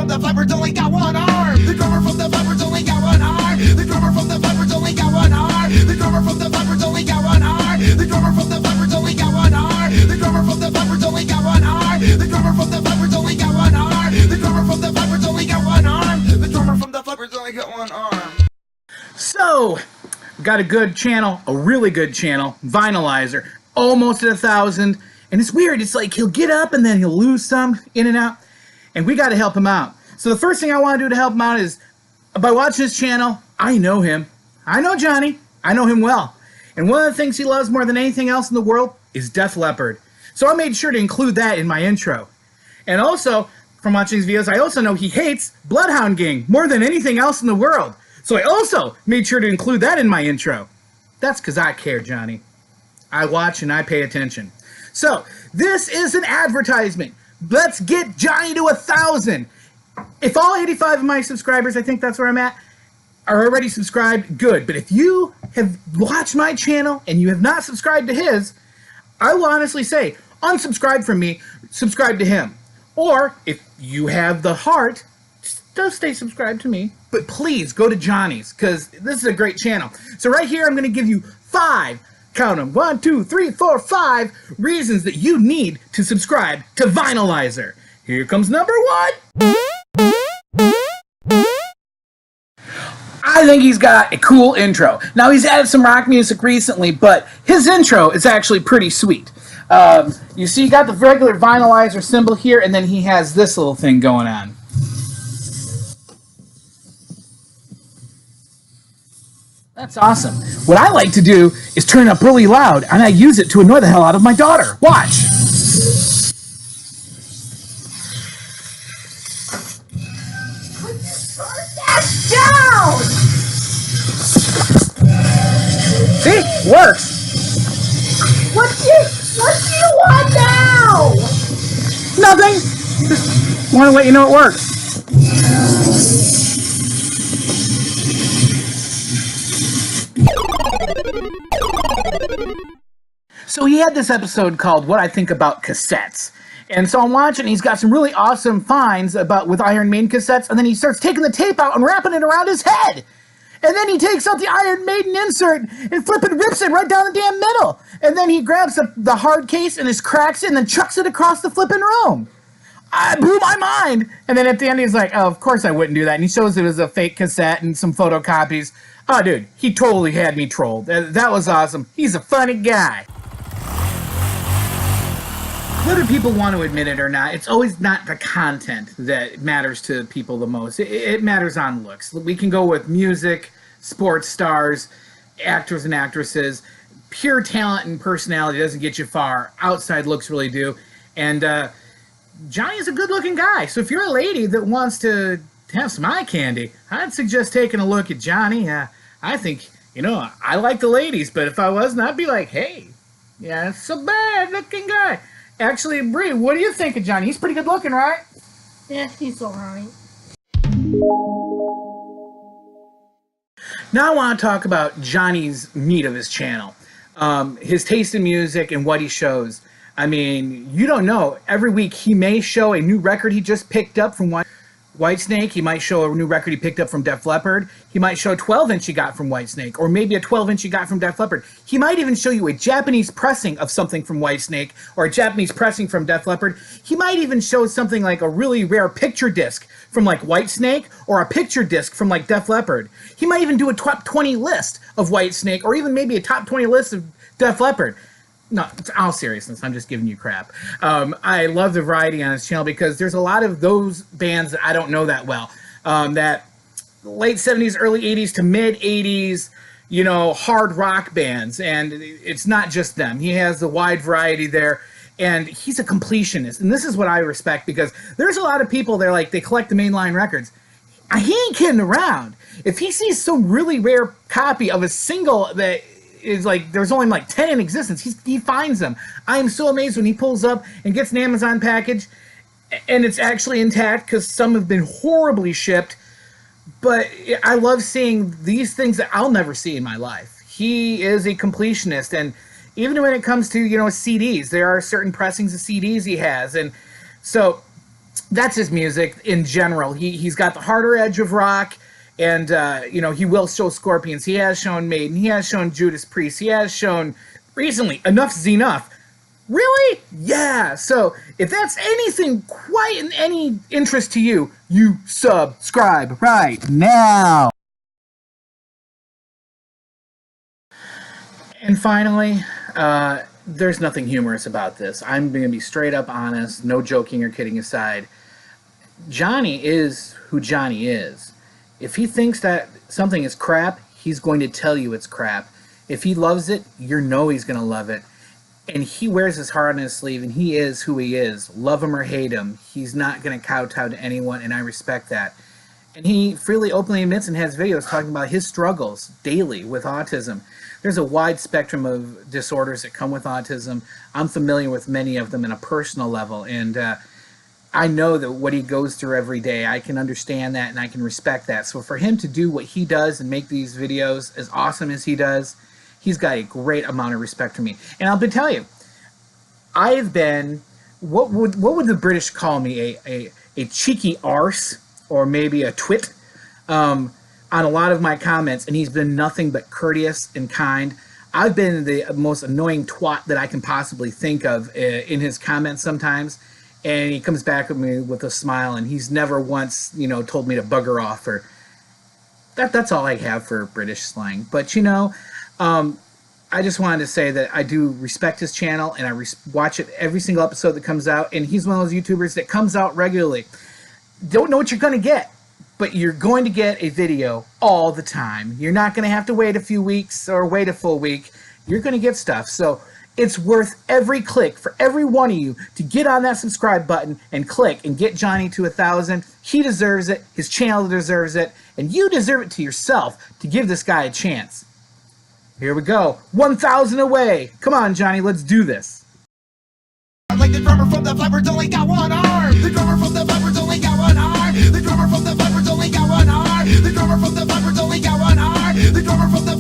the Flipper's only got one arm. The drummer from the Flipper's only got one arm. The drummer from the Flipper's only got one arm. The drummer from the Flipper's only got one arm. The drummer from the Flipper's only got one arm. The drummer from the Flipper's only got one arm. The drummer from the Flipper's only got one arm. The drummer from the Flipper's only got one arm. The drummer from the Flipper's only got one arm. So, got a good channel, a really good channel, Vinylizer, almost at 1,000. And it's weird, it's like he'll get up and then he'll lose some in and out. And we got to help him out. So the first thing I want to do to help him out is, by watching his channel, I know him. I know Johnny. I know him well. And one of the things he loves more than anything else in the world is Def Leppard. So I made sure to include that in my intro. And also, from watching his videos, I also know he hates Bloodhound Gang more than anything else in the world. So I also made sure to include that in my intro. That's because I care, Johnny. I watch and I pay attention. So, this is an advertisement. Let's get Johnny to 1,000. If all 85 of my subscribers, I think that's where I'm at, are already subscribed, good. But if you have watched my channel and you have not subscribed to his, I will honestly say, unsubscribe from me, subscribe to him. Or, if you have the heart, just stay subscribed to me. But please, go to Johnny's, because this is a great channel. So right here, I'm going to give you 5, count them, 1, 2, 3, 4, 5 reasons that you need to subscribe to Vinylizer. Here comes number 1. I think he's got a cool intro. Now, he's added some rock music recently, but his intro is actually pretty sweet. You see, you got the regular Vinylizer symbol here, and then he has this little thing going on. That's awesome. What I like to do is turn it up really loud, and I use it to annoy the hell out of my daughter. Watch. Turn that down! See? Works. What do you want now? Nothing. Just want to let you know it works. So he had this episode called What I Think About Cassettes. And so I'm watching, he's got some really awesome finds with Iron Maiden cassettes, and then he starts taking the tape out and wrapping it around his head. And then he takes out the Iron Maiden insert and flipping rips it right down the damn middle. And then he grabs the hard case and just cracks it and then chucks it across the flipping room. I blew my mind. And then at the end he's like, oh, of course I wouldn't do that. And he shows it as a fake cassette and some photocopies. Oh, dude, he totally had me trolled. That was awesome. He's a funny guy. Whether people want to admit it or not, it's always not the content that matters to people the most. It matters on looks. We can go with music, sports stars, actors and actresses. Pure talent and personality doesn't get you far. Outside looks really do. And Johnny's a good-looking guy. So if you're a lady that wants to have some eye candy, I'd suggest taking a look at Johnny. I think, I like the ladies, but if I wasn't, I'd be like, hey, yeah, it's a bad-looking guy. Actually, Bree, what do you think of Johnny? He's pretty good looking, right? Yeah, he's alright. Now I want to talk about Johnny's meat of his channel. His taste in music and what he shows. I mean, you don't know. Every week he may show a new record he just picked up from Whitesnake. He might show a new record he picked up from Def Leppard. He might show a 12-inch he got from Whitesnake, or maybe a 12-inch he got from Def Leppard. He might even show you a Japanese pressing of something from Whitesnake, or a Japanese pressing from Def Leppard. He might even show something like a really rare picture disc from like Whitesnake, or a picture disc from like Def Leppard. He might even do a top 20 list of Whitesnake, or even maybe a top 20 list of Def Leppard. No, it's all seriousness, I'm just giving you crap. I love the variety on his channel because there's a lot of those bands that I don't know that well. That late 70s, early 80s to mid 80s, hard rock bands. And it's not just them. He has the wide variety there. And he's a completionist. And this is what I respect because there's a lot of people, they collect the mainline records. He ain't kidding around. If he sees some really rare copy of a single that is there's only 10 in existence, he finds them. I am so amazed when he pulls up and gets an Amazon package and it's actually intact because some have been horribly shipped. But I love seeing these things that I'll never see in my life. He is a completionist, and even when it comes to CDs, there are certain pressings of CDs he has, and so that's his music in general. He's got the harder edge of rock, and you know, he will show Scorpions. He has shown Maiden. He has shown Judas Priest. He has shown recently Enough's Enough. Really? Yeah. So if that's anything quite in any interest to you, you subscribe right now. And finally, there's nothing humorous about this. I'm going to be straight up honest, no joking or kidding aside. Johnny is who Johnny is. If he thinks that something is crap, he's going to tell you it's crap. If he loves it, you know he's going to love it. And he wears his heart on his sleeve, and he is who he is. Love him or hate him, he's not going to kowtow to anyone, and I respect that. And he freely, openly admits and has videos talking about his struggles daily with autism. There's a wide spectrum of disorders that come with autism. I'm familiar with many of them in a personal level, and I know that what he goes through every day, I can understand that and I can respect that. So for him to do what he does and make these videos as awesome as he does, he's got a great amount of respect for me. And I'll tell you, I've been, what would the British call me, a cheeky arse, or maybe a twit, on a lot of my comments, and he's been nothing but courteous and kind. I've been the most annoying twat that I can possibly think of in his comments sometimes, and he comes back at me with a smile, and he's never once, you know, told me to bugger off, or that's all I have for British slang. But you know, I just wanted to say that I do respect his channel, and I watch it every single episode that comes out, and he's one of those YouTubers that comes out regularly. Don't know what you're going to get, but you're going to get a video all the time. You're not going to have to wait a few weeks or wait a full week. You're going to get stuff. So it's worth every click for every one of you to get on that subscribe button and click and get Johnny to 1,000. He deserves it. His channel deserves it. And you deserve it to yourself to give this guy a chance. Here we go. 1,000 away. Come on, Johnny. Let's do this. Like the drummer from the Vipers only got one arm. The drummer from the Vipers only got one arm. The drummer from the Vipers only got one arm. The drummer from the Vipers only got one arm. The drummer from the